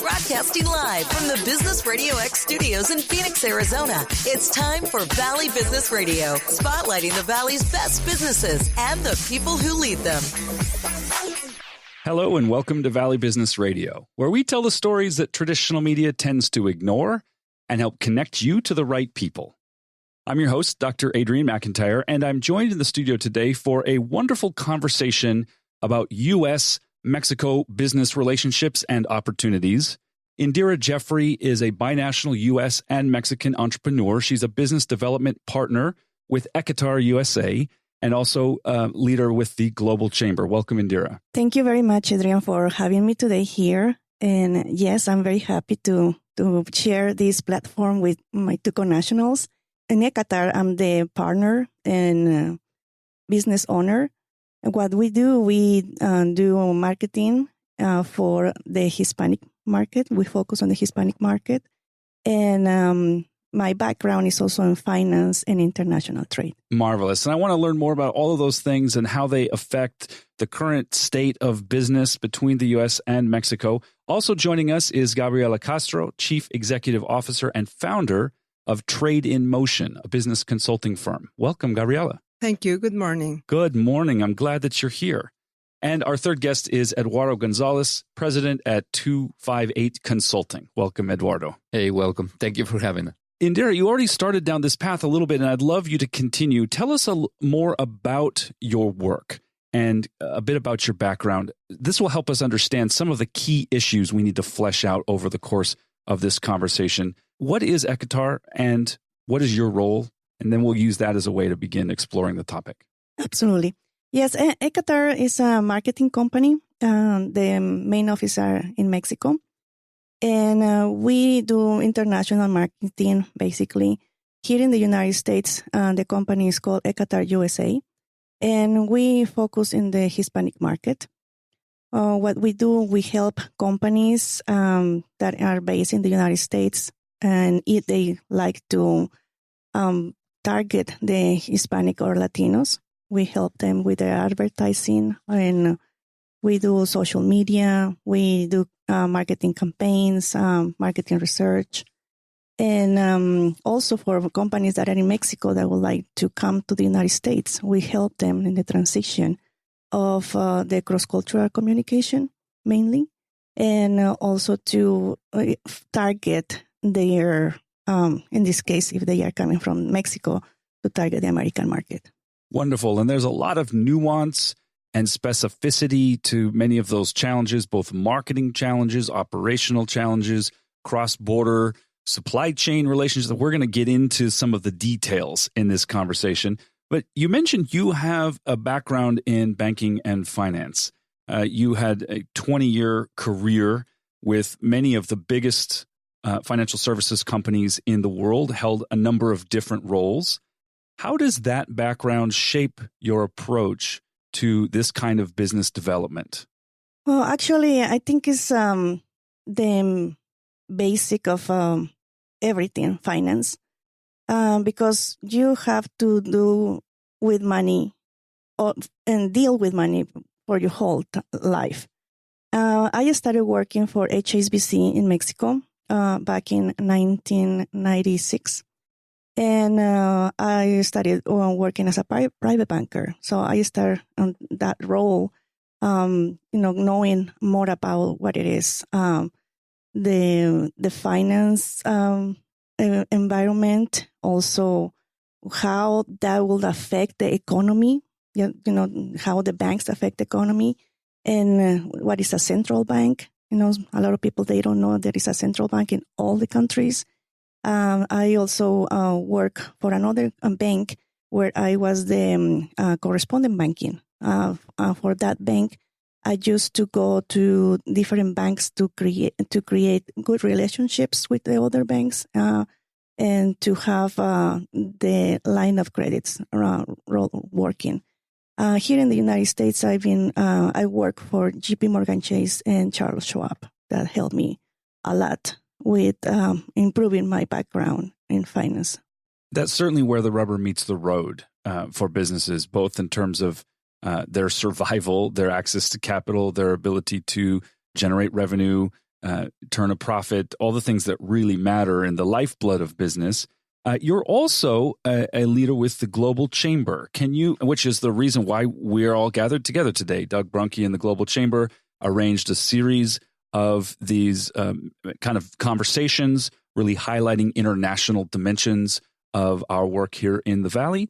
Broadcasting live from the Business Radio X studios in Phoenix, Arizona. It's time for Valley Business Radio, spotlighting the Valley's best businesses and the people who lead them. Hello and welcome to Valley Business Radio, where we tell the stories that traditional media tends to ignore and help connect you to the right people. I'm your host, Dr. Adrian McIntyre, and I'm joined in the studio today for a wonderful conversation about U.S.-Mexico business relationships and opportunities. Indira Jeffrey is a binational U.S. and Mexican entrepreneur. She's a business development partner with EKATAR USA and also a leader with the Global Chamber. Welcome, Indira. Thank you very much, Adrian, for having me today here. And yes, I'm very happy to share this platform with my two connationals. In EKATAR, I'm the partner and business owner. What we do, we do marketing for the Hispanic market. We focus on the Hispanic market. And my background is also in finance and international trade. Marvelous. And I want to learn more about all of those things and how they affect the current state of business between the U.S. and Mexico. Also joining us is Gabriela Castro, Chief Executive Officer and founder of Trade in Motion, a business consulting firm. Welcome, Gabriela. Thank you. Good morning. Good morning. I'm glad that you're here. And our third guest is Eduardo Gonzalez, president at 258 Consulting. Welcome, Eduardo. Hey, welcome. Thank you for having us. Indira, you already started down this path a little bit, and I'd love you to continue. Tell us more about your work and a bit about your background. This will help us understand some of the key issues we need to flesh out over the course of this conversation. What is EKATAR and what is your role? And then we'll use that as a way to begin exploring the topic. Absolutely. Yes, EKATAR is a marketing company. The main office are in Mexico. And we do international marketing, basically. Here in the United States, the company is called EKATAR USA. And we focus in the Hispanic market. What we do, we help companies that are based in the United States, and if they like to target the Hispanic or Latinos, we help them with their advertising, and we do social media, we do marketing campaigns, marketing research, and also for companies that are in Mexico that would like to come to the United States, we help them in the transition of the cross-cultural communication, mainly, and also to target their, in this case, if they are coming from Mexico, to target the American market. Wonderful. And there's a lot of nuance and specificity to many of those challenges, both marketing challenges, operational challenges, cross-border supply chain relationships. We're going to get into some of the details in this conversation. But you mentioned you have a background in banking and finance. You had a 20-year career with many of the biggest financial services companies in the world, held a number of different roles. How does that background shape your approach to this kind of business development? Well, actually, I think it's the basic of everything, finance, because you have to do with money and deal with money for your whole life. I started working for HSBC in Mexico back in 1996. And I started working as a private banker. So I started on that role, knowing more about what it is, the finance environment, also how that will affect the economy, how the banks affect the economy, and what is a central bank. A lot of people, they don't know there is a central bank in all the countries. I also work for another bank where I was the correspondent banking. For that bank, I used to go to different banks to create good relationships with the other banks and to have the line of credits working. Here in the United States, I work for JP Morgan Chase and Charles Schwab. That helped me a lot with improving my background in finance. That's certainly where the rubber meets the road for businesses, both in terms of their survival, their access to capital, their ability to generate revenue, turn a profit, all the things that really matter in the lifeblood of business. You're also a leader with the Global Chamber. Which is the reason why we're all gathered together today. Doug Brunke and the Global Chamber arranged a series of these kind of conversations, really highlighting international dimensions of our work here in the Valley.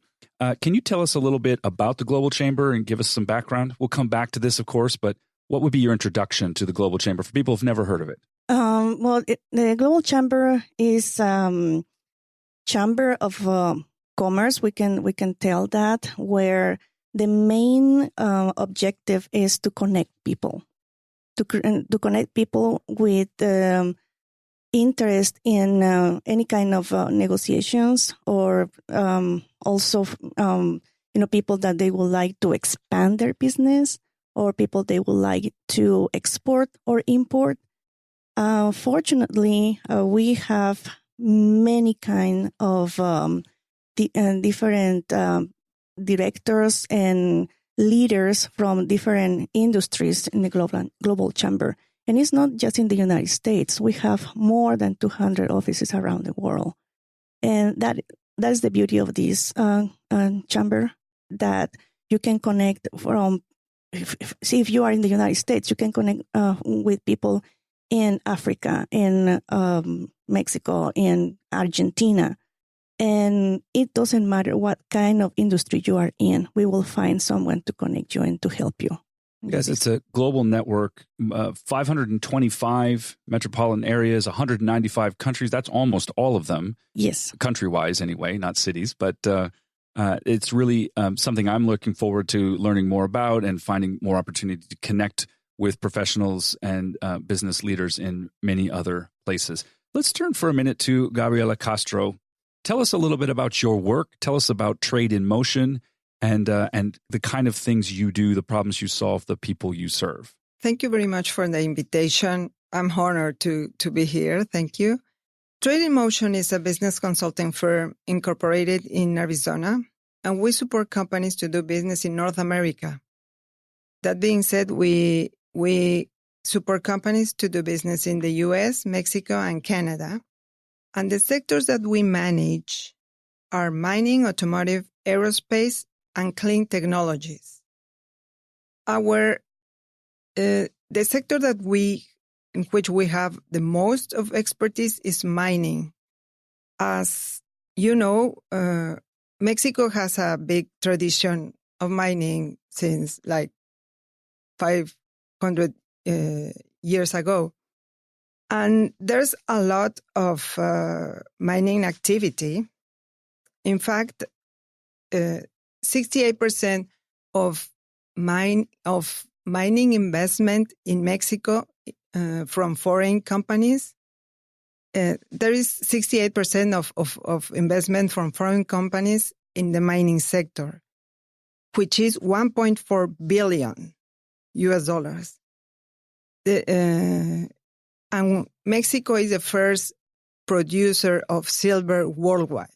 Can you tell us a little bit about the Global Chamber and give us some background? We'll come back to this, of course, but what would be your introduction to the Global Chamber for people who've never heard of it? The Global Chamber is chamber of commerce. We can tell that, where the main objective is to connect people, to connect people with interest in any kind of negotiations, or also people that they would like to expand their business, or people they would like to export or import. Fortunately, we have many kind of different directors and leaders from different industries in the Global Chamber. And it's not just in the United States. We have more than 200 offices around the world. And that's the beauty of this chamber, that you can connect from, if you are in the United States, you can connect with people in Africa, in Mexico, in Argentina. And it doesn't matter what kind of industry you are in, we will find someone to connect you and to help you. Yes, it's a global network, 525 metropolitan areas, 195 countries. That's almost all of them. Yes. Country-wise anyway, not cities. But it's really something I'm looking forward to learning more about and finding more opportunity to connect with professionals and business leaders in many other places. Let's turn for a minute to Gabriela Castro. Tell us a little bit about your work. Tell us about Trade in Motion and the kind of things you do, the problems you solve, the people you serve. Thank you very much for the invitation. I'm honored to be here. Thank you. Trade in Motion is a business consulting firm incorporated in Arizona, and we support companies to do business in North America. That being said, we support companies to do business in the U.S., Mexico, and Canada. And the sectors that we manage are mining, automotive, aerospace, and clean technologies. The sector in which we have the most of expertise is mining. As you know, Mexico has a big tradition of mining since like 500 years ago. And there's a lot of mining activity. In fact, 68% of mining investment in Mexico from foreign companies. There is 68% of investment from foreign companies in the mining sector, which is $1.4 billion. And Mexico is the first producer of silver worldwide.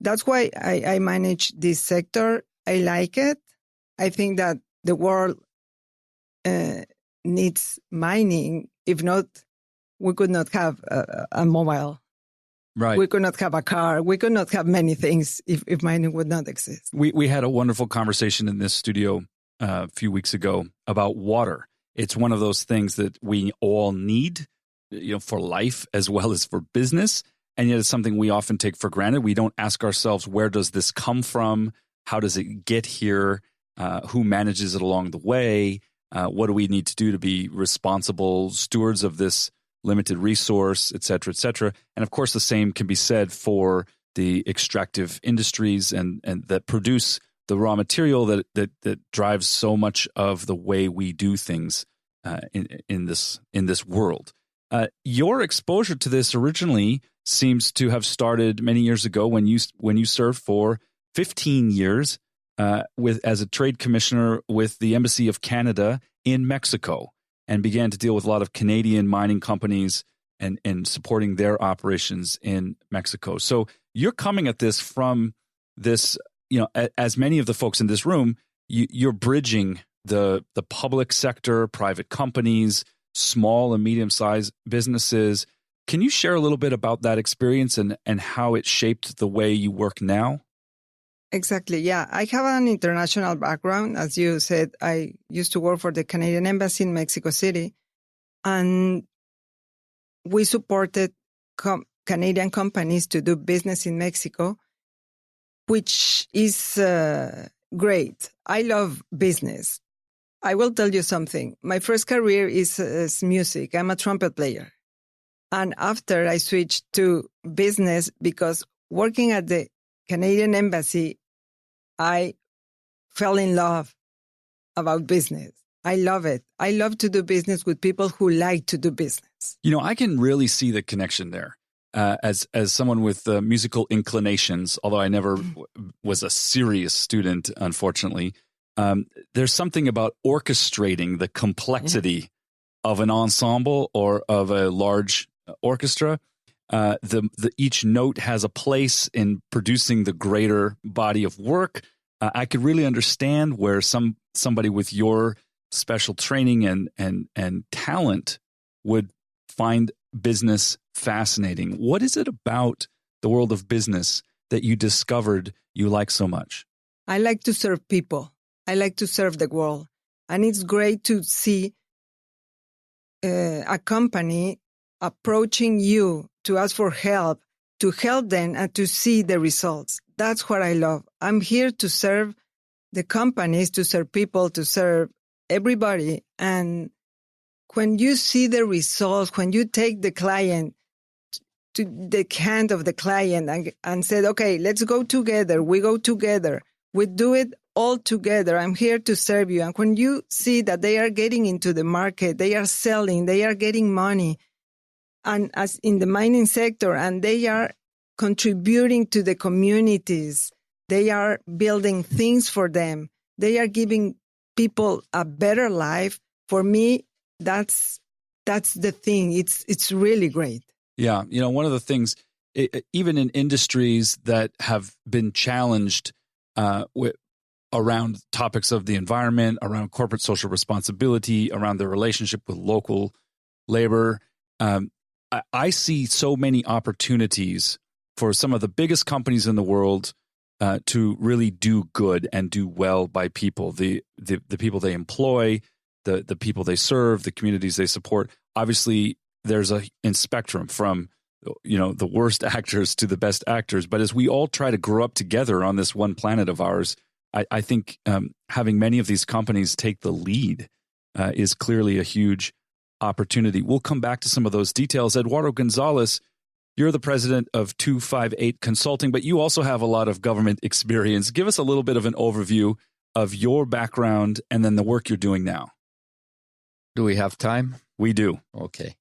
That's why I manage this sector. I like it. I think that the world needs mining. If not, we could not have a mobile. Right. We could not have a car. We could not have many things if mining would not exist. We had a wonderful conversation in this studio a few weeks ago about water. It's one of those things that we all need, for life as well as for business. And yet it's something we often take for granted. We don't ask ourselves, where does this come from? How does it get here? Who manages it along the way? What do we need to do to be responsible stewards of this limited resource, et cetera, et cetera? And of course, the same can be said for the extractive industries and that produce the raw material that drives so much of the way we do things in this world. Your exposure to this originally seems to have started many years ago when you served for 15 years as a trade commissioner with the Embassy of Canada in Mexico, and began to deal with a lot of Canadian mining companies and supporting their operations in Mexico. So you're coming at this from this, as many of the folks in this room, you're bridging the public sector, private companies, small and medium-sized businesses. Can you share a little bit about that experience and how it shaped the way you work now? Exactly. Yeah. I have an international background. As you said, I used to work for the Canadian Embassy in Mexico City, and we supported Canadian companies to do business in Mexico, which is great. I love business. I will tell you something. My first career is music. I'm a trumpet player. And after I switched to business, because working at the Canadian Embassy, I fell in love about business. I love it. I love to do business with people who like to do business. You know, I can really see the connection there. As someone with musical inclinations, although I never was a serious student, unfortunately, there's something about orchestrating the complexity of an ensemble or of a large orchestra. Each note has a place in producing the greater body of work. I could really understand where somebody with your special training and talent would find business fascinating. What is it about the world of business that you discovered you like so much? I like to serve people. I like to serve the world. And it's great to see a company approaching you to ask for help, to help them and to see the results. That's what I love. I'm here to serve the companies, to serve people, to serve everybody. And when you see the results, when you take the client to the hand of the client and said, okay, let's go together. We go together. We do it all together. I'm here to serve you. And when you see that they are getting into the market, they are selling, they are getting money, and as in the mining sector, and they are contributing to the communities, they are building things for them, they are giving people a better life. For me, that's the thing. It's really great. Yeah. You know, one of the things, even in industries that have been challenged around topics of the environment, around corporate social responsibility, around the relationship with local labor, I see so many opportunities for some of the biggest companies in the world to really do good and do well by people, the people they employ, the people they serve, the communities they support. Obviously, there's in spectrum from, you know, the worst actors to the best actors. But as we all try to grow up together on this one planet of ours, I think having many of these companies take the lead is clearly a huge opportunity. We'll come back to some of those details. Eduardo Gonzalez, you're the president of 258 Consulting, but you also have a lot of government experience. Give us a little bit of an overview of your background and then the work you're doing now. Do we have time? We do. Okay.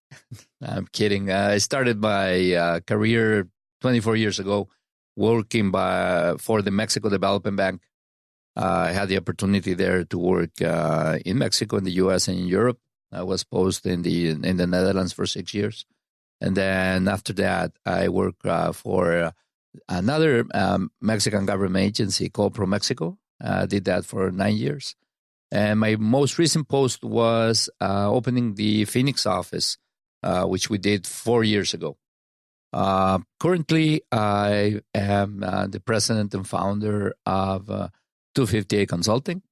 I'm kidding. I started my career 24 years ago working for the Mexico Development Bank. I had the opportunity there to work in Mexico, in the U.S., and in Europe. I was posted in the Netherlands for 6 years. And then after that, I worked for another Mexican government agency called ProMexico. Did that for 9 years. And my most recent post was opening the Phoenix office, which we did 4 years ago. Currently, I am the president and founder of 258 Consulting.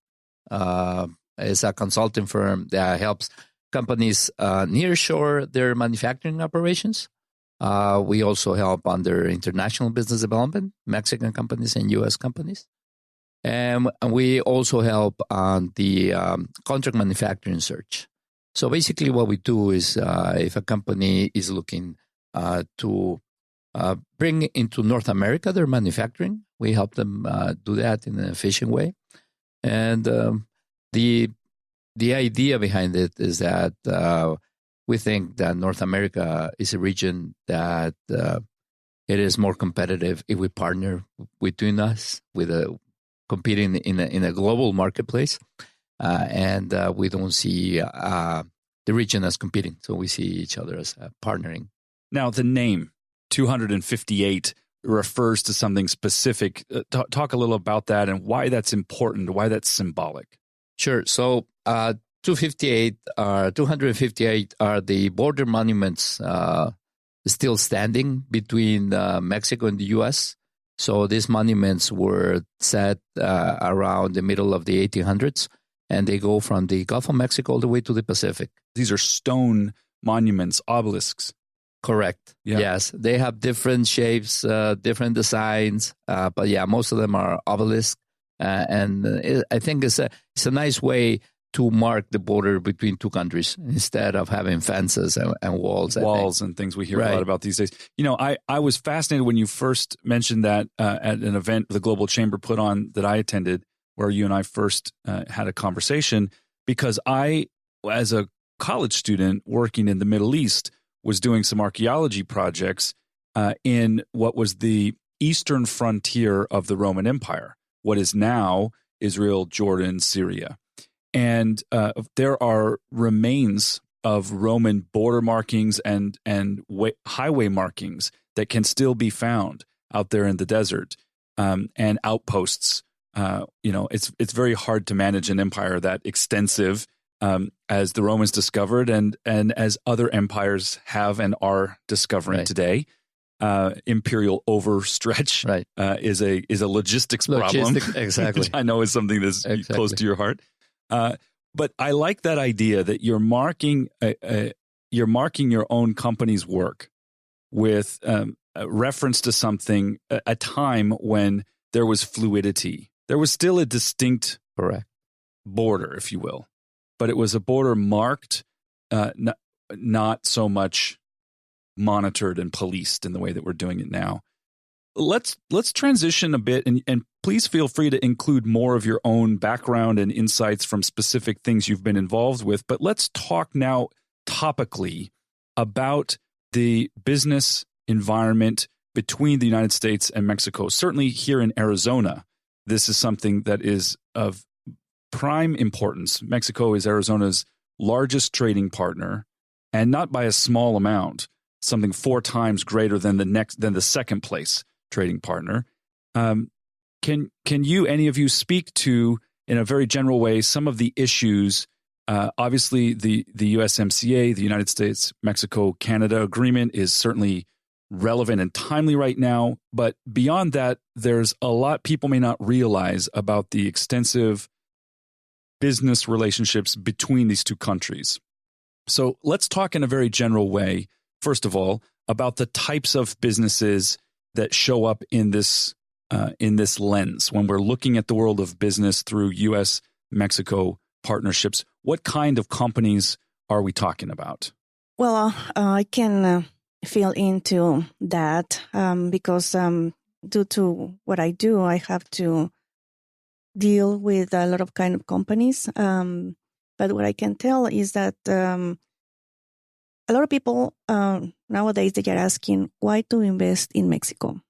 It's a consulting firm that helps companies nearshore their manufacturing operations. We also help under international business development, Mexican companies and U.S. companies. And we also help on the contract manufacturing search. So basically what we do is if a company is looking to bring into North America their manufacturing, we help them do that in an efficient way. And the idea behind it is that we think that North America is a region that it is more competitive if we partner between us with competing in a global marketplace, and we don't see the region as competing. So we see each other as partnering. Now, the name 258 refers to something specific. Talk a little about that and why that's important, why that's symbolic. Sure. So 258 are the border monuments still standing between Mexico and the U.S. So these monuments were set around the middle of the 1800s, and they go from the Gulf of Mexico all the way to the Pacific. These are stone monuments, obelisks. Correct. Yeah. Yes. They have different shapes, different designs, but yeah, most of them are obelisks. And I think it's a nice way to mark the border between two countries instead of having fences and walls. Walls and things we hear a lot about these days. You know, I was fascinated when you first mentioned that at an event the Global Chamber put on that I attended, where you and I first had a conversation, because I, as a college student working in the Middle East, was doing some archaeology projects in what was the eastern frontier of the Roman Empire, what is now Israel, Jordan, Syria. And there are remains of Roman border markings and highway markings that can still be found out there in the desert, and outposts. It's very hard to manage an empire that extensive as the Romans discovered, and as other empires have and are discovering today. Imperial overstretch is a logistics problem. Exactly. Which I know is something that's close to your heart. But I like that idea that you're marking your own company's work with a reference to something, a time when there was fluidity. There was still a distinct border, if you will, but it was a border marked, not so much monitored and policed in the way that we're doing it now. Let's transition a bit, and please feel free to include more of your own background and insights from specific things you've been involved with. But let's talk now topically about the business environment between the United States and Mexico. Certainly here in Arizona, this is something that is of prime importance. Mexico is Arizona's largest trading partner, and not by a small amount, something 4 times greater than the second place trading partner. Can you, any of you, speak to, in a very general way, some of the issues? Obviously, the USMCA, the United States, Mexico, Canada agreement is certainly relevant and timely right now. But beyond that, there's a lot people may not realize about the extensive business relationships between these two countries. So let's talk in a very general way, first of all, about the types of businesses that show up in this lens when we're looking at the world of business through U.S.-Mexico partnerships. What kind of companies are we talking about? Well, I can fill into that because due to what I do, I have to deal with a lot of kind of companies. But what I can tell is that a lot of people nowadays, they are asking why to invest in Mexico.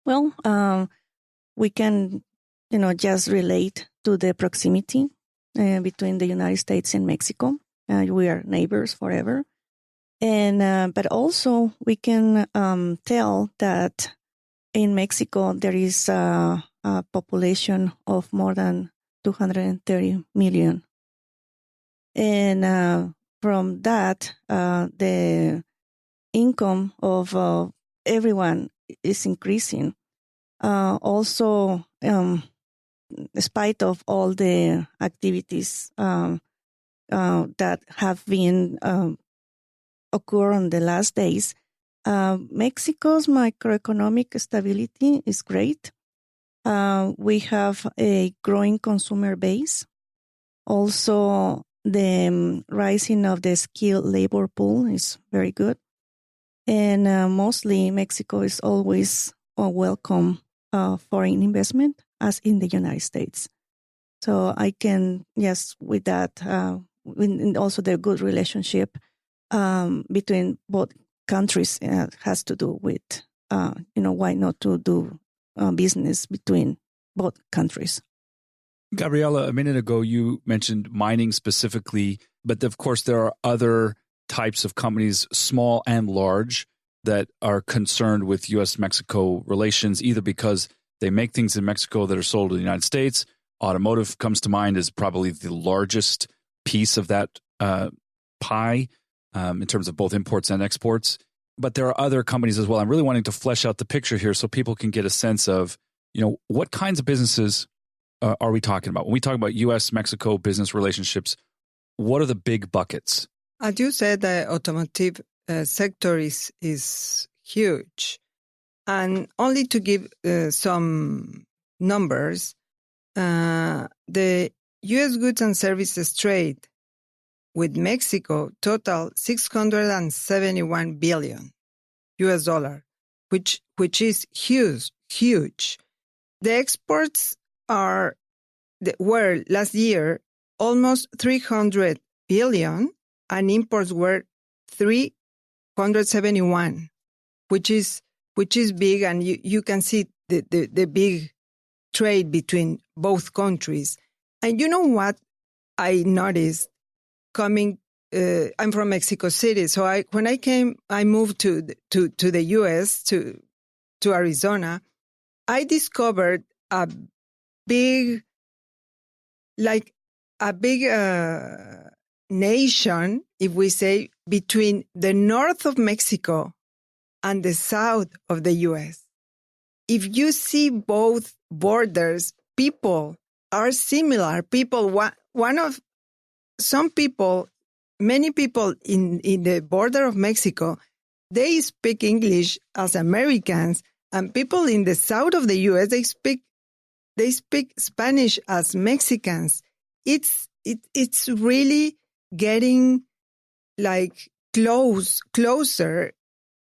Well, we can, just relate to the proximity between the United States and Mexico. We are neighbors forever. And but also we can tell that in Mexico there is a population of more than 230 million. And from that, the income of everyone is increasing. Also, despite of all the activities that have been occur on the last days, Mexico's macroeconomic stability is great. We have a growing consumer base. Also, the rising of the skilled labor pool is very good. And mostly Mexico is always a welcome foreign investment as in the United States. So I can, yes, with that, and also the good relationship between both countries has to do with, why not to do business between both countries. Gabriela, a minute ago, you mentioned mining specifically, but of course there are other types of companies, small and large, that are concerned with U.S.-Mexico relations, either because they make things in Mexico that are sold to the United States. Automotive comes to mind as probably the largest piece of that pie in terms of both imports and exports. But there are other companies as well. I'm really wanting to flesh out the picture here so people can get a sense of, what kinds of businesses are we talking about? When we talk about U.S.-Mexico business relationships, what are the big buckets? As you said, the automotive sector is huge. And only to give some numbers, the U.S. goods and services trade with Mexico total $671 billion US dollar, which is huge. The exports were last year almost 300 billion, and imports were 371, which is big, and you can see the big trade between both countries. And you know what I noticed coming? I'm from Mexico City, so when I moved to the U.S. to Arizona, I discovered a big nation, if we say, between the north of Mexico and the south of the U.S. If you see both borders, people are similar. Many people in the border of Mexico, they speak English as Americans, and people in the south of the U.S., they speak Spanish as Mexicans. It's really getting closer,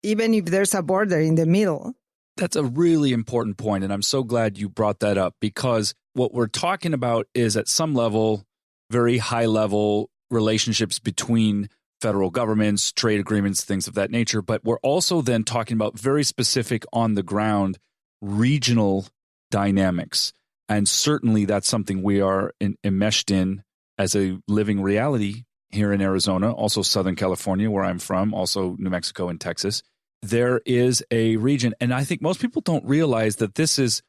even if there's a border in the middle. That's a really important point, and I'm so glad you brought that up, because what we're talking about is at some level, very high level relationships between federal governments, trade agreements, things of that nature. But we're also then talking about very specific on the ground regional dynamics. And certainly that's something we are enmeshed in as a living reality here in Arizona, also Southern California, where I'm from, also New Mexico and Texas. There is a region, and I think most people don't realize that this is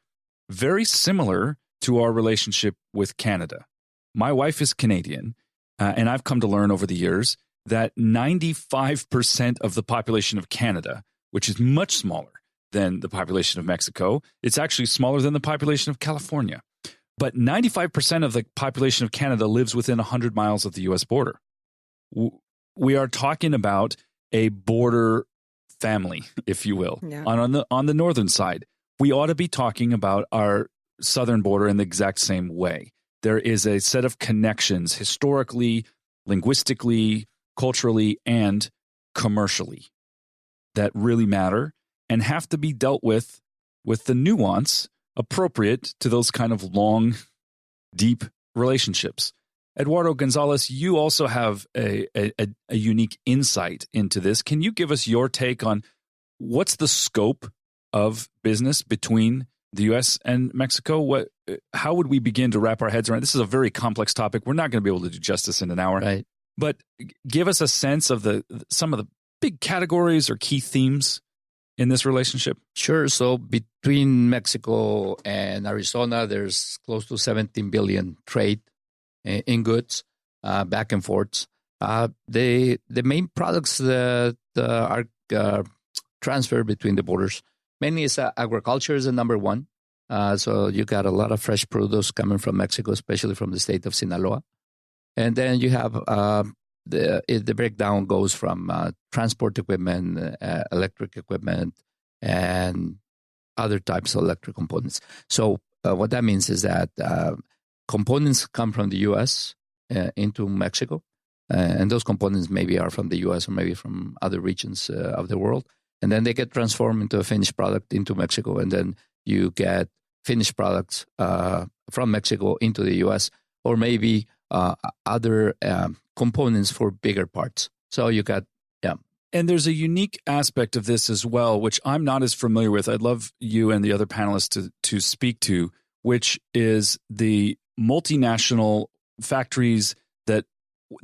very similar to our relationship with Canada. My wife is Canadian, and I've come to learn over the years that 95% of the population of Canada, which is much smaller than the population of Mexico, it's actually smaller than the population of California. But 95% of the population of Canada lives within 100 miles of the U.S. border. We are talking about a border family, if you will, on the northern side. We ought to be talking about our southern border in the exact same way. There is a set of connections historically, linguistically, culturally, and commercially that really matter and have to be dealt with the nuance appropriate to those kind of long, deep relationships. Eduardo Gonzalez, you also have a unique insight into this. Can you give us your take on what's the scope of business between the U.S. and Mexico? How would we begin to wrap our heads around? This is a very complex topic. We're not going to be able to do justice in an hour. Right. But give us a sense of some of the big categories or key themes in this relationship. Sure. So between Mexico and Arizona, there's close to 17 billion trade in goods, back and forth. The main products that are transferred between the borders mainly is agriculture is the number one. So you got a lot of fresh produce coming from Mexico, especially from the state of Sinaloa. And then you have the breakdown goes from transport equipment, electric equipment, and other types of electric components. So what that means is that components come from the U.S. Into Mexico, and those components maybe are from the U.S. or maybe from other regions of the world. And then they get transformed into a finished product into Mexico, and then you get finished products from Mexico into the U.S. or maybe other components for bigger parts. So you got, And there's a unique aspect of this as well, which I'm not as familiar with. I'd love you and the other panelists to speak to, which is the multinational factories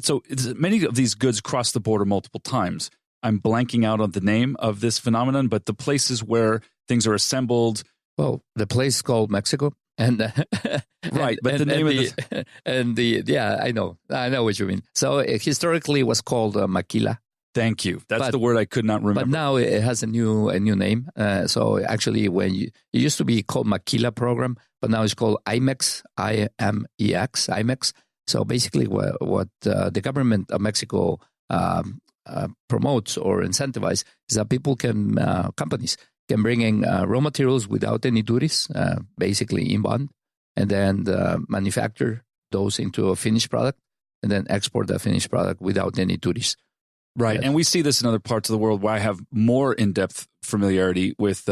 so many of these goods cross the border multiple times. I'm blanking out on the name of this phenomenon, but the places where things are assembled. Well, the place called Mexico. And right, but and, the name and the yeah, I know what you mean. So historically, it was called Maquila. Thank you. That's the word I could not remember. But now it has a new name. So actually, it used to be called Maquila program, but now it's called IMEX, IMEX, IMEX. So basically, what the government of Mexico promotes or incentivizes is that companies can bring in raw materials without any duties, basically inbound, and then manufacture those into a finished product, and then export that finished product without any duties. Right, Yes. and we see this in other parts of the world where I have more in-depth familiarity with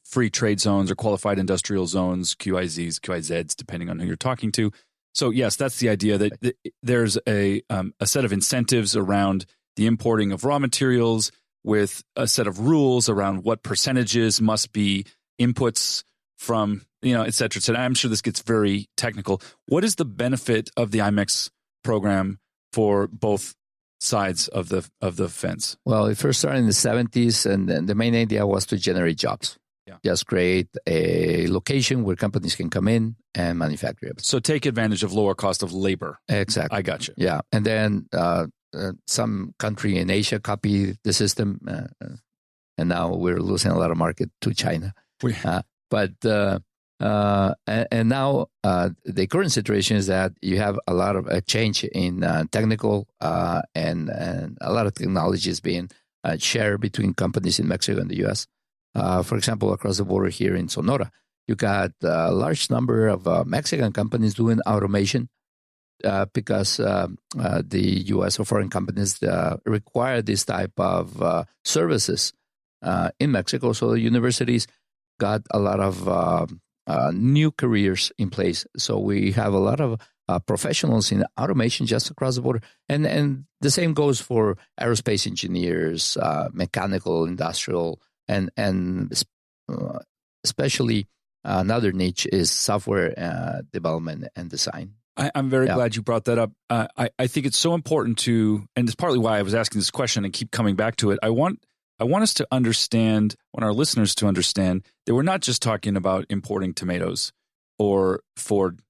free trade zones or qualified industrial zones, QIZs, QIZs, depending on who you're talking to. So yes, that's the idea that there's a set of incentives around the importing of raw materials with a set of rules around what percentages must be inputs from, et cetera, et cetera. I'm sure this gets very technical. What is the benefit of the IMEX program for both sides of the fence? Well, it first started in the 70s, and then the main idea was to generate jobs. Yeah. Just create a location where companies can come in and manufacture it. So take advantage of lower cost of labor. Exactly. I got you. Yeah. And then some country in Asia copied the system, and now we're losing a lot of market to China. And now the current situation is that you have a lot of a change in technical and a lot of technologies being shared between companies in Mexico and the U.S. For example, across the border here in Sonora, you got a large number of Mexican companies doing automation because the U.S. or foreign companies require this type of services in Mexico. So the universities got a lot of new careers in place. So we have a lot of professionals in automation just across the border. And the same goes for aerospace engineers, mechanical, industrial, and especially another niche is software development and design. I'm very glad you brought that up. I think it's so important to, and it's partly why I was asking this question and keep coming back to it. I want us to understand, I want our listeners to understand that we're not just talking about importing tomatoes or Ford,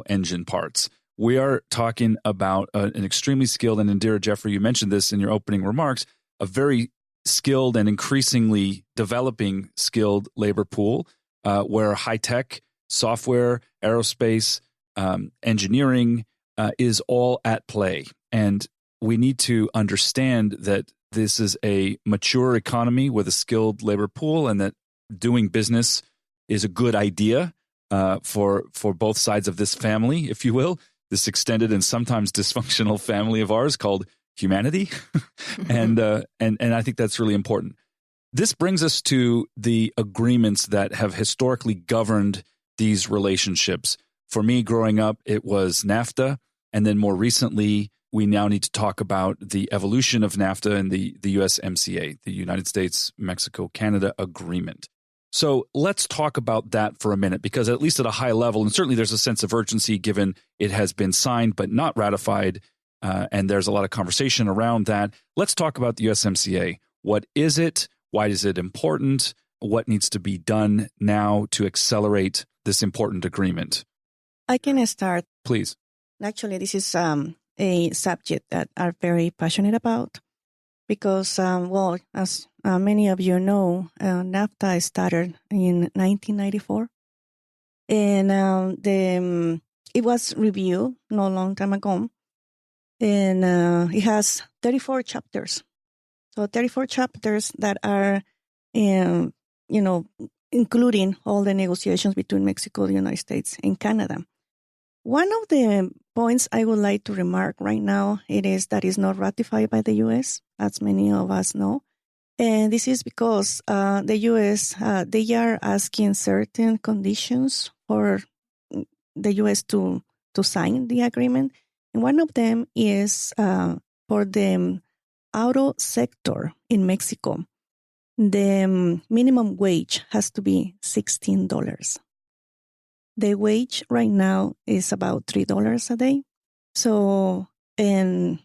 engine parts. We are talking about an extremely skilled, and Indira, Jeffrey, you mentioned this in your opening remarks, a very skilled and increasingly developing skilled labor pool where high-tech, software, aerospace, engineering is all at play. And we need to understand that this is a mature economy with a skilled labor pool, and that doing business is a good idea for both sides of this family, if you will, this extended and sometimes dysfunctional family of ours called humanity. and I think that's really important. This brings us to the agreements that have historically governed these relationships. For me, growing up, it was NAFTA, and then more recently, we now need to talk about the evolution of NAFTA and the USMCA, the United States, Mexico, Canada Agreement. So let's talk about that for a minute, because at least at a high level, and certainly there's a sense of urgency given it has been signed but not ratified, and there's a lot of conversation around that. Let's talk about the USMCA. What is it? Why is it important? What needs to be done now to accelerate this important agreement? I can start. Please. Actually, this is a subject that I'm very passionate about because, as many of you know, NAFTA started in 1994. And it was reviewed not a long time ago. And it has 34 chapters. So 34 chapters that are, including all the negotiations between Mexico, the United States, and Canada. One of the points I would like to remark right now, it is that it's not ratified by the U.S., as many of us know. And this is because the U.S., they are asking certain conditions for the U.S. to sign the agreement. And one of them is for the auto sector in Mexico, the minimum wage has to be $16. The wage right now is about $3 a day. So, and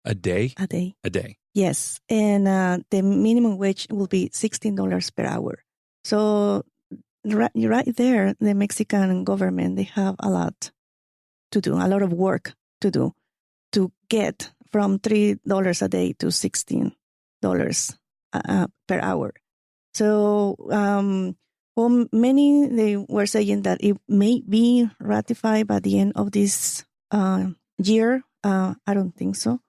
a day? A day. A day. Yes. And the minimum wage will be $16 per hour. So right there, the Mexican government, they have a lot to do, a lot of work to do to get from $3 a day to $16 per hour. So, well, many, they were saying that it may be ratified by the end of this year. I don't think so.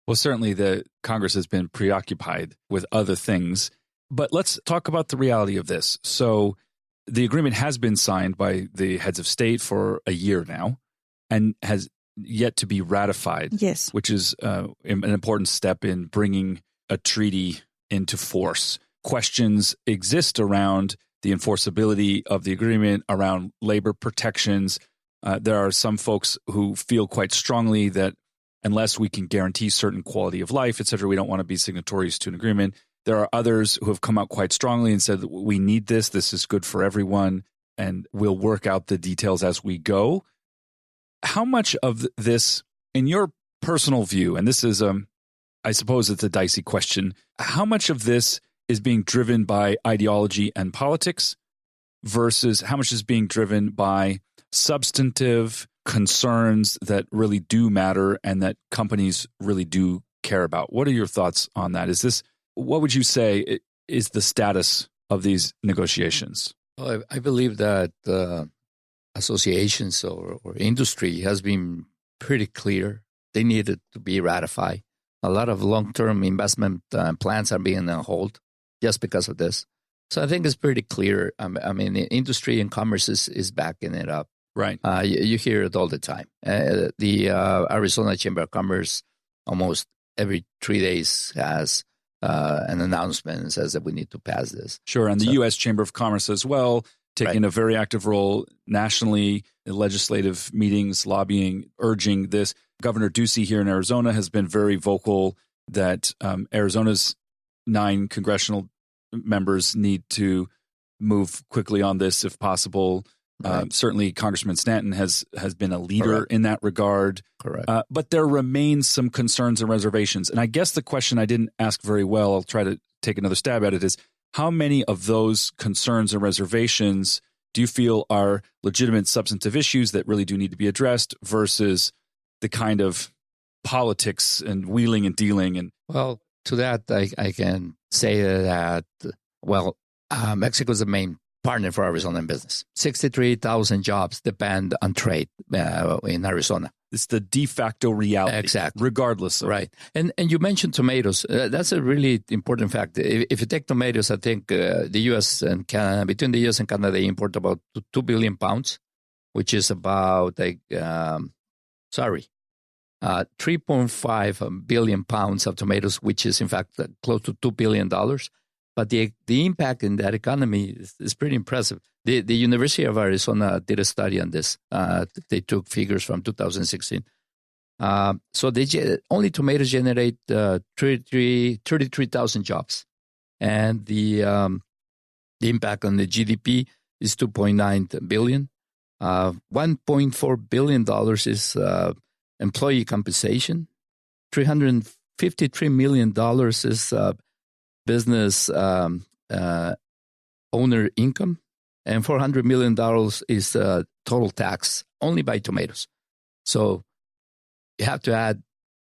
Well, certainly the Congress has been preoccupied with other things. But let's talk about the reality of this. So the agreement has been signed by the heads of state for a year now and has yet to be ratified. Yes. Which is an important step in bringing a treaty into force. Questions exist around the enforceability of the agreement, around labor protections. There are some folks who feel quite strongly that unless we can guarantee certain quality of life, et cetera, we don't want to be signatories to an agreement. There are others who have come out quite strongly and said, we need this. This is good for everyone, and we'll work out the details as we go. How much of this, in your personal view, and this is, I suppose it's a dicey question, how much of this is being driven by ideology and politics versus how much is being driven by substantive concerns that really do matter and that companies really do care about? What are your thoughts on that? What would you say is the status of these negotiations? Well, I believe that associations or industry has been pretty clear. They needed to be ratified. A lot of long-term investment plans are being on hold just because of this. So I think it's pretty clear. I mean, industry and commerce is backing it up. Right. You hear it all the time. The Arizona Chamber of Commerce almost every 3 days has an announcement and says that we need to pass this. Sure. And the U.S. Chamber of Commerce as well, taking a very active role nationally in legislative meetings, lobbying, urging this. Governor Ducey here in Arizona has been very vocal that Arizona's 9 congressional members need to move quickly on this if possible. Right. Certainly, Congressman Stanton has been a leader in that regard. Correct. But there remains some concerns and reservations. And I guess the question I didn't ask very well, I'll try to take another stab at it, is how many of those concerns and reservations do you feel are legitimate substantive issues that really do need to be addressed versus the kind of politics and wheeling and dealing? And well, to that, I can say that, Mexico is the main partner for Arizona in business. 63,000 jobs depend on trade in Arizona. It's the de facto reality. Exactly. Regardless of. Right. And you mentioned tomatoes. That's a really important fact. If you take tomatoes, I think the U.S. and Canada, between the U.S. and Canada, they import about 2 billion pounds, which is about 3.5 billion pounds of tomatoes, which is in fact close to $2 billion. But the impact in that economy is pretty impressive. The University of Arizona did a study on this. They took figures from 2016. So only tomatoes generate 33,000 jobs. And the impact on the GDP is $2.9 billion. $1.4 billion is employee compensation. $353 million is business owner income, and $400 million is total tax only by tomatoes. So you have to add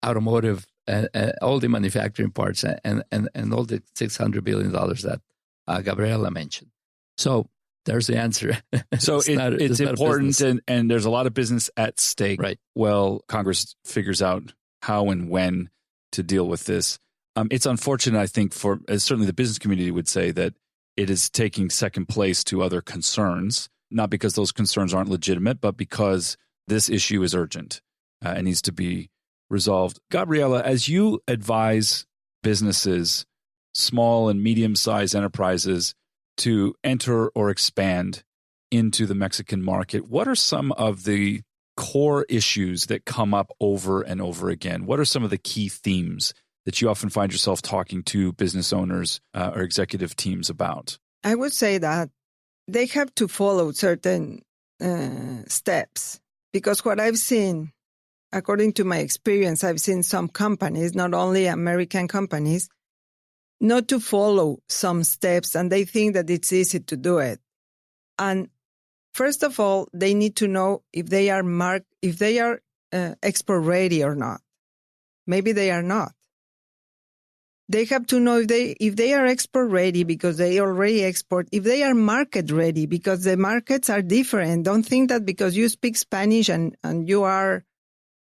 automotive and all the manufacturing parts and all the $600 billion that Gabriela mentioned. So there's the answer. So it's important, and there's a lot of business at stake. Right. Well, Congress figures out how and when to deal with this. It's unfortunate, I think, for certainly the business community would say that it is taking second place to other concerns, not because those concerns aren't legitimate, but because this issue is urgent and needs to be resolved. Gabriela, as you advise businesses, small and medium-sized enterprises, to enter or expand into the Mexican market, what are some of the core issues that come up over and over again? What are some of the key themes that you often find yourself talking to business owners or executive teams about? I would say that they have to follow certain steps, because what I've seen, according to my experience, I've seen some companies, not only American companies, not to follow some steps, and they think that it's easy to do it. And first of all, they need to know if they are export ready or not. Maybe they are not. They have to know if they are export ready because they already export, if they are market ready because the markets are different. Don't think that because you speak Spanish and you are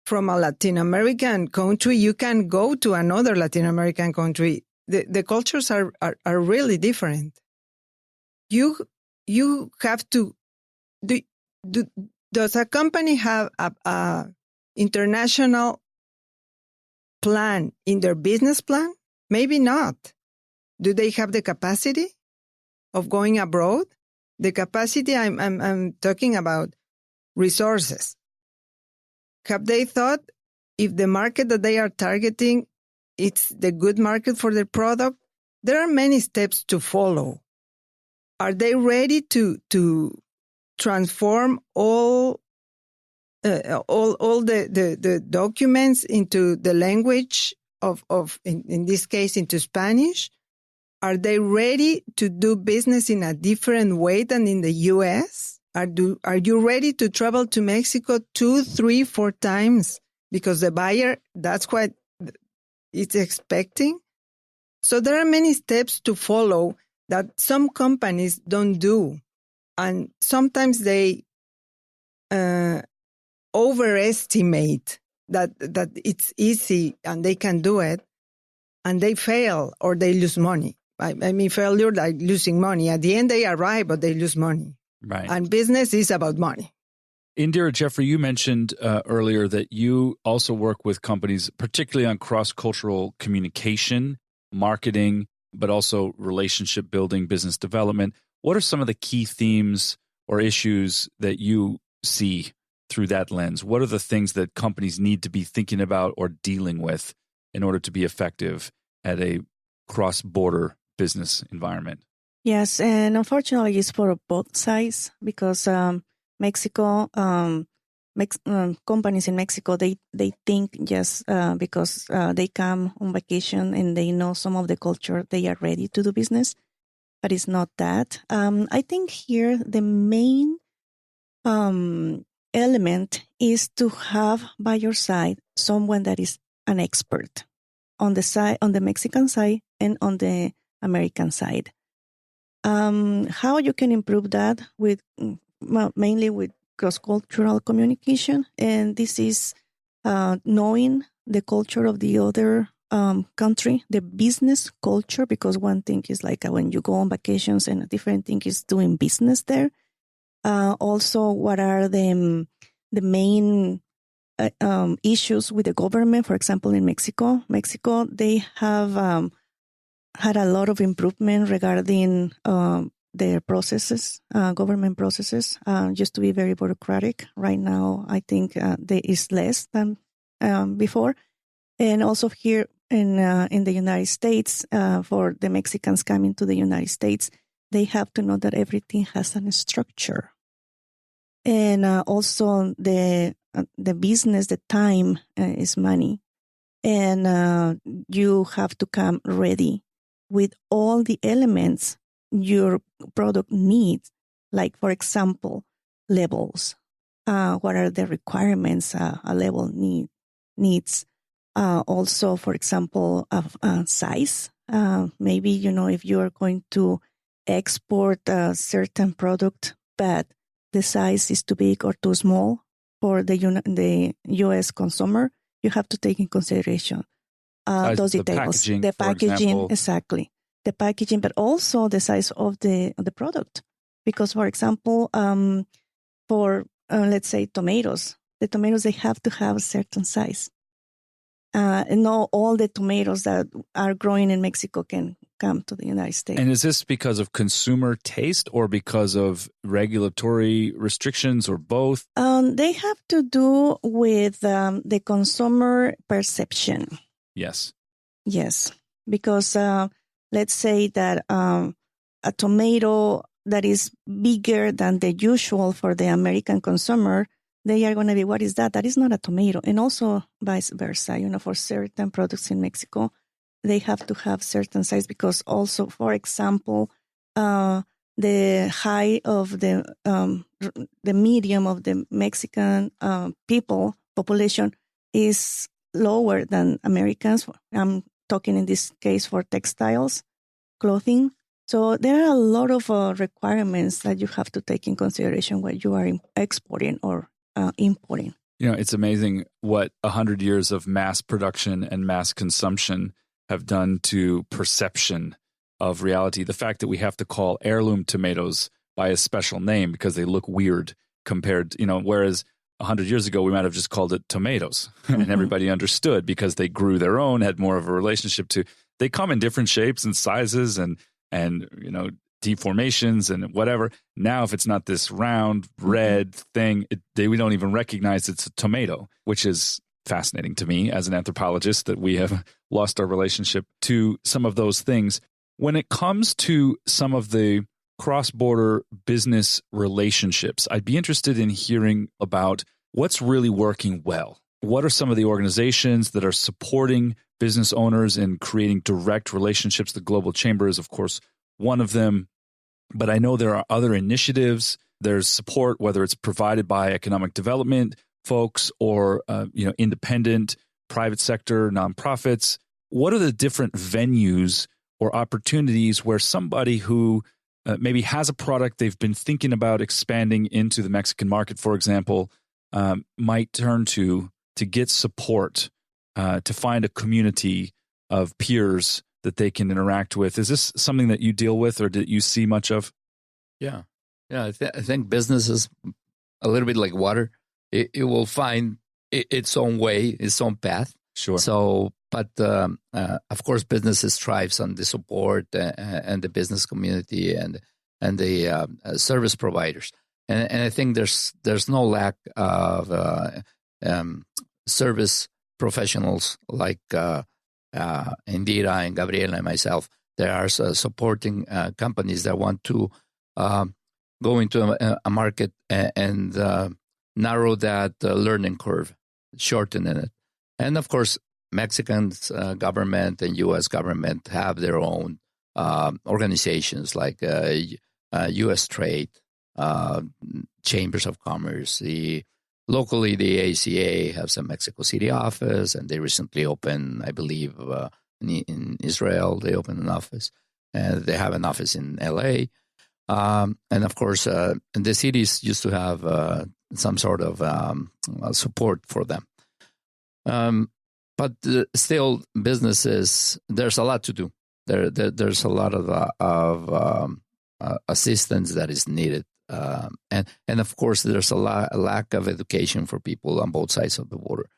from a Latin American country, you can go to another Latin American country. The cultures are really different. You have to does a company have a international plan in their business plan? Maybe not. Do they have the capacity of going abroad? The capacity I'm talking about resources. Have they thought if the market that they are targeting, it's the good market for their product? There are many steps to follow. Are they ready to transform all the documents into the language of in this case into Spanish? Are they ready to do business in a different way than in the U.S.? Are you ready to travel to Mexico 2, 3, 4 times because the buyer, that's what it's expecting? So there are many steps to follow that some companies don't do. And sometimes they overestimate that it's easy and they can do it, and they fail or they lose money. I mean, failure like losing money. At the end, they arrive, but they lose money. Right. And business is about money. Indira, Jeffrey, you mentioned earlier that you also work with companies, particularly on cross-cultural communication, marketing, but also relationship building, business development. What are some of the key themes or issues that you see through that lens? What are the things that companies need to be thinking about or dealing with in order to be effective at a cross-border business environment? Yes, and unfortunately, it's for both sides because Mexico, companies in Mexico, they think just because they come on vacation and they know some of the culture, they are ready to do business, but it's not that. I think here the main element is to have by your side someone that is an expert on the Mexican side and on the American side. How you can improve that with mainly with cross-cultural communication, and this is knowing the culture of the other country, the business culture, because one thing is like when you go on vacations and a different thing is doing business there. Also, what are the main issues with the government? For example, in Mexico, they have had a lot of improvement regarding their processes, government processes. Used to be very bureaucratic. Right now, I think there is less than before. And also here in the United States, for the Mexicans coming to the United States, they have to know that everything has a structure. And also the business, the time is money. And you have to come ready with all the elements your product needs, like, for example, labels. What are the requirements a label needs? Also, for example, size. Maybe, if you are going to export a certain product, but the size is too big or too small for the U.S. consumer, you have to take in consideration those details. The packaging, exactly. The packaging, but also the size of the product. Because, for example, for let's say tomatoes, the tomatoes, they have to have a certain size. And not all the tomatoes that are growing in Mexico can come to the United States. And is this because of consumer taste or because of regulatory restrictions or both? They have to do with the consumer perception. Yes. Yes, because let's say that a tomato that is bigger than the usual for the American consumer, they are going to be, what is that? That is not a tomato. And also vice versa, for certain products in Mexico, they have to have certain size because also, for example, the high of the medium of the Mexican population is lower than Americans. I'm talking in this case for textiles, clothing. So there are a lot of requirements that you have to take in consideration when you are exporting or importing. You know, it's amazing what 100 years of mass production and mass consumption have done to perception of reality. The fact that we have to call heirloom tomatoes by a special name because they look weird compared, whereas 100 years ago we might have just called it tomatoes and everybody understood because they grew their own, had more of a relationship to. They come in different shapes and sizes and deformations and whatever. Now, if it's not this round red thing, we don't even recognize it's a tomato, which is fascinating to me as an anthropologist that we have lost our relationship to some of those things. When it comes to some of the cross-border business relationships, I'd be interested in hearing about what's really working well. What are some of the organizations that are supporting business owners in creating direct relationships? The Global Chamber is, of course, one of them, but I know there are other initiatives. There's support, whether it's provided by economic development folks or independent, private sector, nonprofits. What are the different venues or opportunities where somebody who maybe has a product they've been thinking about expanding into the Mexican market, for example, might turn to get support, to find a community of peers that they can interact with? Is this something that you deal with or that you see much of? Yeah. I think business is a little bit like water. It will find its own way, its own path. Sure. So, but of course, businesses thrives on the support and the business community and the service providers. And I think there's no lack of service professionals like Indira and Gabriela and myself. There are supporting companies that want to go into a market and narrow that learning curve, shorten it. And of course, Mexican government and U.S. government have their own organizations like U.S. Trade, Chambers of Commerce. Locally, the ACA has a Mexico City office, and they recently opened, I believe, in Israel, they opened an office. They have an office in L.A. And of course, the cities used to have some sort of support for them. But still, businesses, there's a lot to do. There's a lot of assistance that is needed. And of course, there's a lack of education for people on both sides of the border.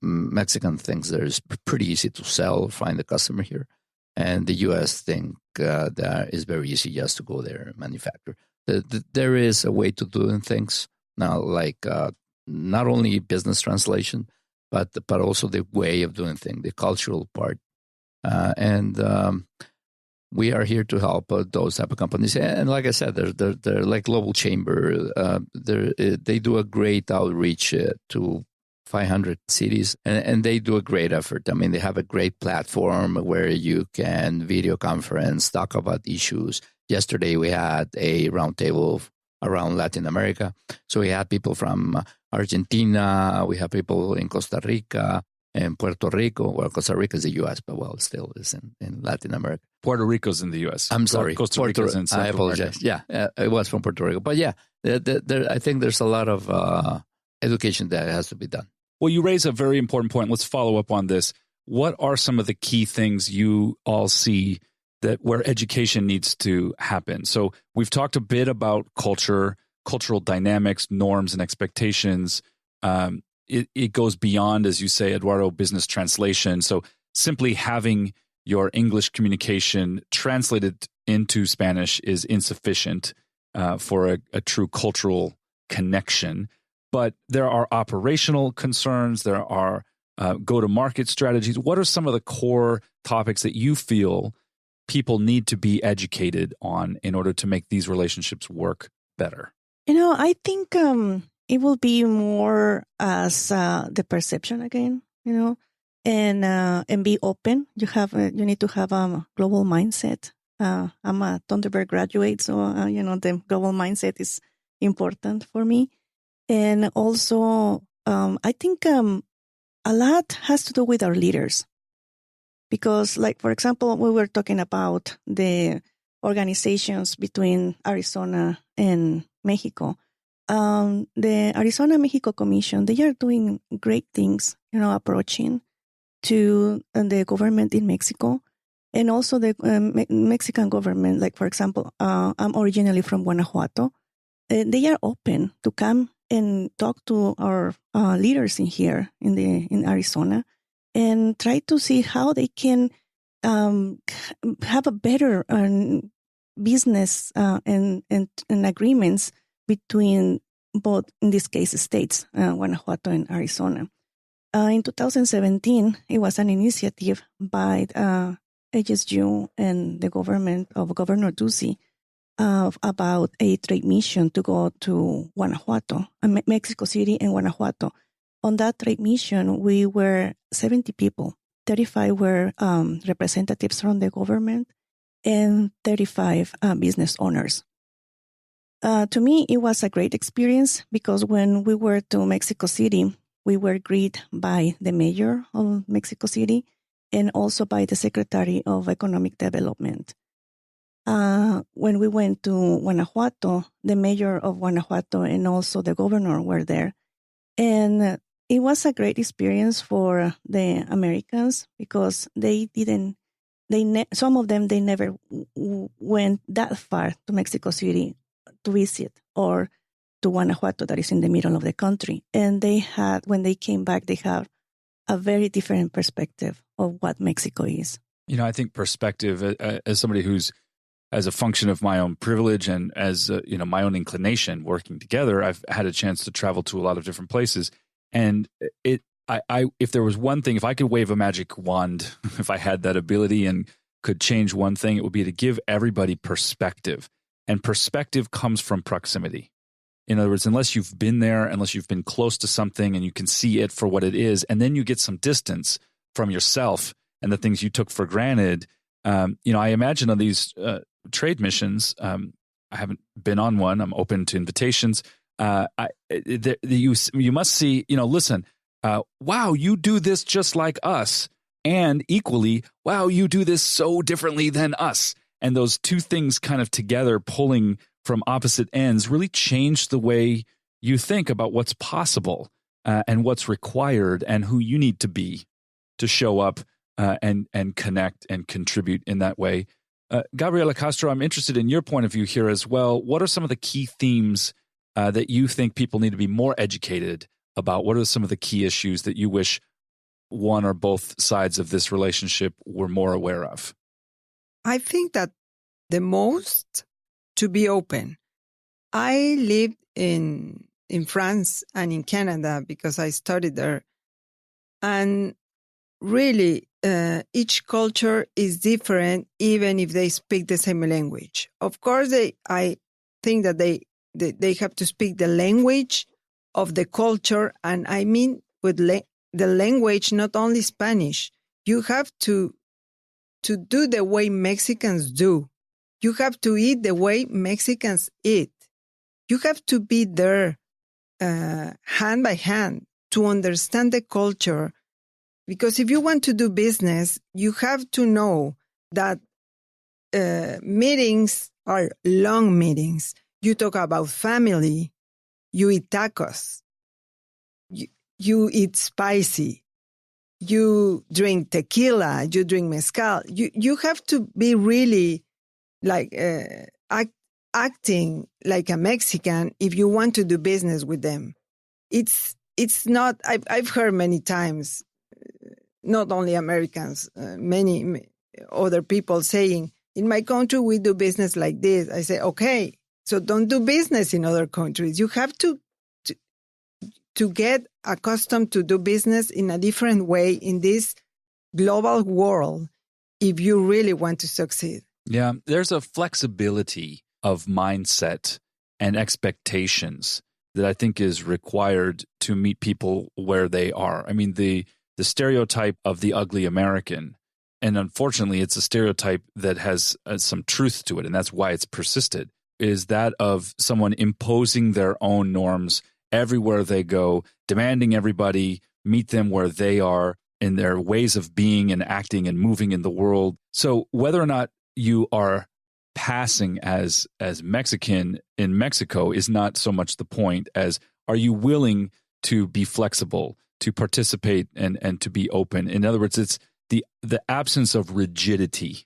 Mexican thinks there's pretty easy to sell, find a customer here. And the U.S. think that it's very easy just to go there and manufacture. There is a way to doing things now, like not only business translation, but also the way of doing things, the cultural part. And we are here to help those type of companies. And like I said, they're like Global Chamber. They do a great outreach to 500 cities, and they do a great effort. I mean, they have a great platform where you can video conference, talk about issues. Yesterday, we had a roundtable around Latin America. So we had people from Argentina, we have people in Costa Rica and Puerto Rico. Well, Costa Rica is the U.S., but well, still is in Latin America. Puerto Rico's in the U.S. I'm sorry. Costa Rica's in Central I apologize. America. Yeah, it was from Puerto Rico. But yeah, I think there's a lot of education that has to be done. Well, you raise a very important point. Let's follow up on this. What are some of the key things you all see that where education needs to happen? So we've talked a bit about cultural dynamics, norms, and expectations. It goes beyond, as you say, Eduardo, business translation. So simply having your English communication translated into Spanish is insufficient for a true cultural connection. But there are operational concerns. There are go-to-market strategies. What are some of the core topics that you feel people need to be educated on in order to make these relationships work better? I think it will be more as the perception again, and be open. You need to have a global mindset I'm a Thunderbird graduate, so, the global mindset is important for me. And also, I think a lot has to do with our leaders. Because, like, for example, we were talking about the organizations between Arizona and Mexico. The Arizona-Mexico Commission, they are doing great things, approaching to the government in Mexico and also the Mexican government. Like, for example, I'm originally from Guanajuato. They are open to come and talk to our leaders in Arizona and try to see how they can have a better business and agreements between both, in this case, states, Guanajuato and Arizona. In 2017, it was an initiative by HSU and the government of Governor Ducey about a trade mission to go to Guanajuato, Mexico City and Guanajuato. On that trade mission, we were 70 people. 35 were representatives from the government and 35 business owners. To me, it was a great experience because when we were to Mexico City, we were greeted by the mayor of Mexico City and also by the Secretary of Economic Development. When we went to Guanajuato, the mayor of Guanajuato and also the governor were there. And it was a great experience for the Americans because some of them, they never went that far to Mexico City to visit or to Guanajuato, that is in the middle of the country. And when they came back, they had a very different perspective of what Mexico is. I think perspective, as somebody who's, as a function of my own privilege and as, my own inclination working together, I've had a chance to travel to a lot of different places. And if there was one thing, if I could wave a magic wand, if I had that ability and could change one thing, it would be to give everybody perspective. And perspective comes from proximity. In other words, unless you've been there, unless you've been close to something and you can see it for what it is, and then you get some distance from yourself and the things you took for granted. I imagine on these trade missions, I haven't been on one. I'm open to invitations. You must see, listen, wow, you do this just like us. And equally, wow, you do this so differently than us. And those two things kind of together, pulling from opposite ends, really change the way you think about what's possible and what's required and who you need to be to show up and connect and contribute in that way. Gabriela Castro, I'm interested in your point of view here as well. What are some of the key themes that you think people need to be more educated about? What are some of the key issues that you wish one or both sides of this relationship were more aware of? I think that the most, to be open. I lived in France and in Canada because I studied there. And really, each culture is different, even if they speak the same language. Of course, I think that they have to speak the language of the culture. And I mean with the language, not only Spanish. You have to do the way Mexicans do. You have to eat the way Mexicans eat. You have to be there hand by hand to understand the culture. Because if you want to do business, you have to know that meetings are long meetings. You talk about family. You eat tacos. You eat spicy. You drink tequila. You drink mezcal. You have to be really like acting like a Mexican if you want to do business with them. It's not. I've heard many times, not only Americans, many other people saying, "In my country we do business like this." I say, "Okay, so don't do business in other countries. You have to get accustomed to do business in a different way in this global world if you really want to succeed." Yeah, there's a flexibility of mindset and expectations that I think is required to meet people where they are. I mean, the stereotype of the ugly American and unfortunately it's a stereotype that has some truth to it, and that's why it's persisted, is that of someone imposing their own norms everywhere they go, demanding everybody meet them where they are in their ways of being and acting and moving in the world. So whether or not you are passing as Mexican in Mexico is not so much the point as, are you willing to be flexible, to participate and to be open? In other words, it's the absence of rigidity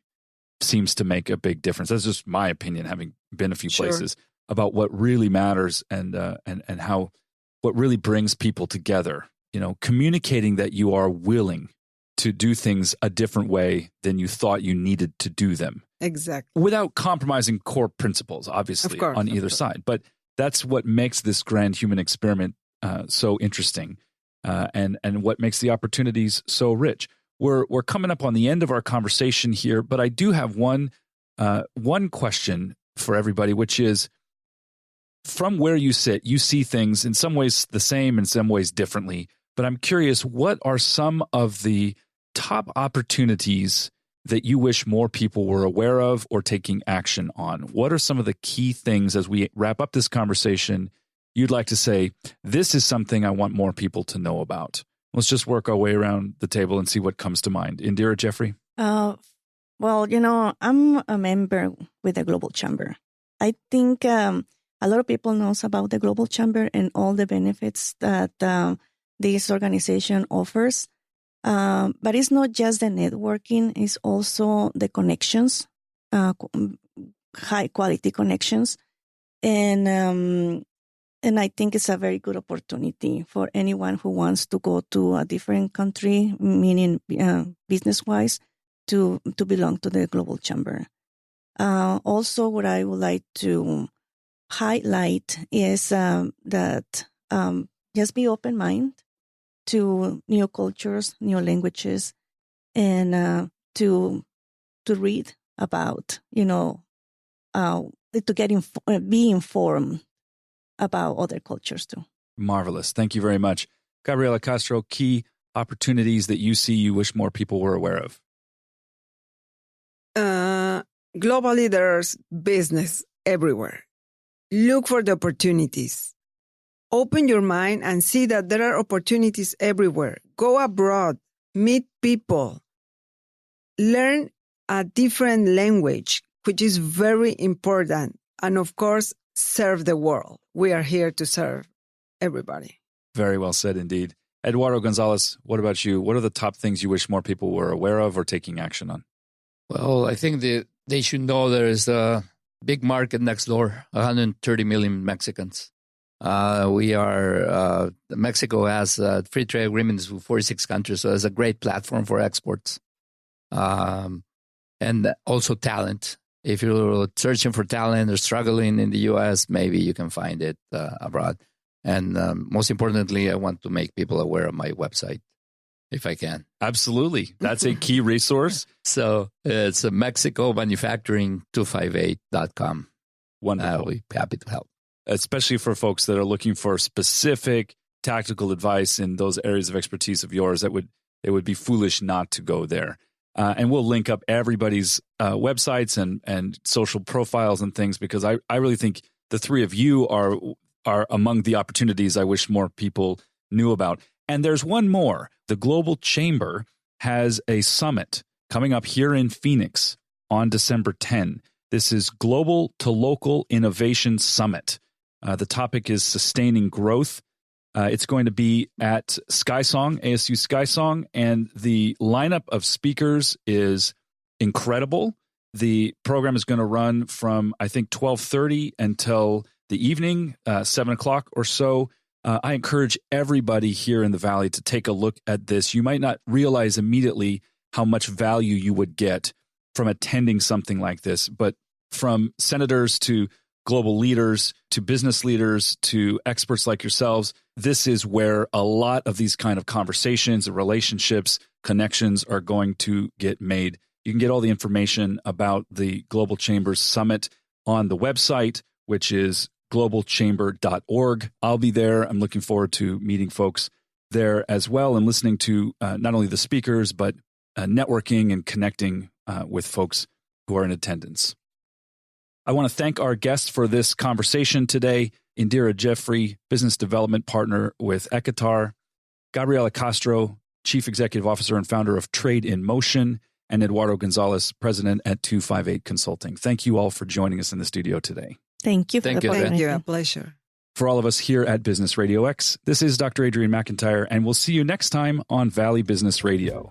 seems to make a big difference. That's just my opinion, having been a few places, about what really matters and how what really brings people together. Communicating that you are willing to do things a different way than you thought you needed to do them. Exactly. Without compromising core principles, obviously, on either side. But that's what makes this grand human experiment so interesting, and what makes the opportunities so rich. We're coming up on the end of our conversation here, but I do have one question for everybody, which is, from where you sit, you see things in some ways the same, in some ways differently. But I'm curious, what are some of the top opportunities that you wish more people were aware of or taking action on? What are some of the key things, as we wrap up this conversation, you'd like to say, this is something I want more people to know about? Let's just work our way around the table and see what comes to mind. Indira, Jeffrey? Well, I'm a member with the Global Chamber. I think a lot of people knows about the Global Chamber and all the benefits that this organization offers. But it's not just the networking, it's also the connections, high quality connections. And I think it's a very good opportunity for anyone who wants to go to a different country, meaning business-wise, to belong to the Global Chamber. Also, what I would like to highlight is that just be open-minded to new cultures, new languages, and to read about, to be informed about other cultures too. Marvelous. Thank you very much. Gabriela Castro, key opportunities that you see you wish more people were aware of? Globally, there's business everywhere. Look for the opportunities. Open your mind and see that there are opportunities everywhere. Go abroad, meet people, learn a different language, which is very important. And of course, serve the world. We are here to serve everybody. Very well said indeed. Eduardo Gonzalez, what about you? What are the top things you wish more people were aware of or taking action on? Well, I think they should know there is a big market next door, 130 million Mexicans. Mexico has free trade agreements with 46 countries, so it's a great platform for exports. And also talent. If you're searching for talent or struggling in the U.S., maybe you can find it abroad. And most importantly, I want to make people aware of my website, if I can. Absolutely. That's a key resource. So it's mexicomanufacturing258.com. Wonderful. I'll be happy to help. Especially for folks that are looking for specific tactical advice in those areas of expertise of yours, it would be foolish not to go there. And we'll link up everybody's websites and social profiles and things, because I really think the three of you are among the opportunities I wish more people knew about. And there's one more. The Global Chamber has a summit coming up here in Phoenix on December 10. This is Global to Local Innovation Summit. The topic is sustaining growth. It's going to be at SkySong, ASU SkySong, and the lineup of speakers is incredible. The program is going to run from, I think, 12:30 until the evening, 7 o'clock or so. I encourage everybody here in the Valley to take a look at this. You might not realize immediately how much value you would get from attending something like this, but from senators to global leaders to business leaders to experts like yourselves, this is where a lot of these kind of conversations, relationships, connections are going to get made. You can get all the information about the Global Chamber Summit on the website, which is globalchamber.org. I'll be there. I'm looking forward to meeting folks there as well and listening to not only the speakers, but networking and connecting with folks who are in attendance. I want to thank our guests for this conversation today. Indira Jeffrey, Business Development Partner with EKATAR, Gabriela Castro, Chief Executive Officer and founder of Trade in Motion, and Eduardo Gonzalez, President at 258 Consulting. Thank you all for joining us in the studio today. Thank you for the opportunity. Thank you. A pleasure. For all of us here at Business Radio X, this is Dr. Adrian McIntyre, and we'll see you next time on Valley Business Radio.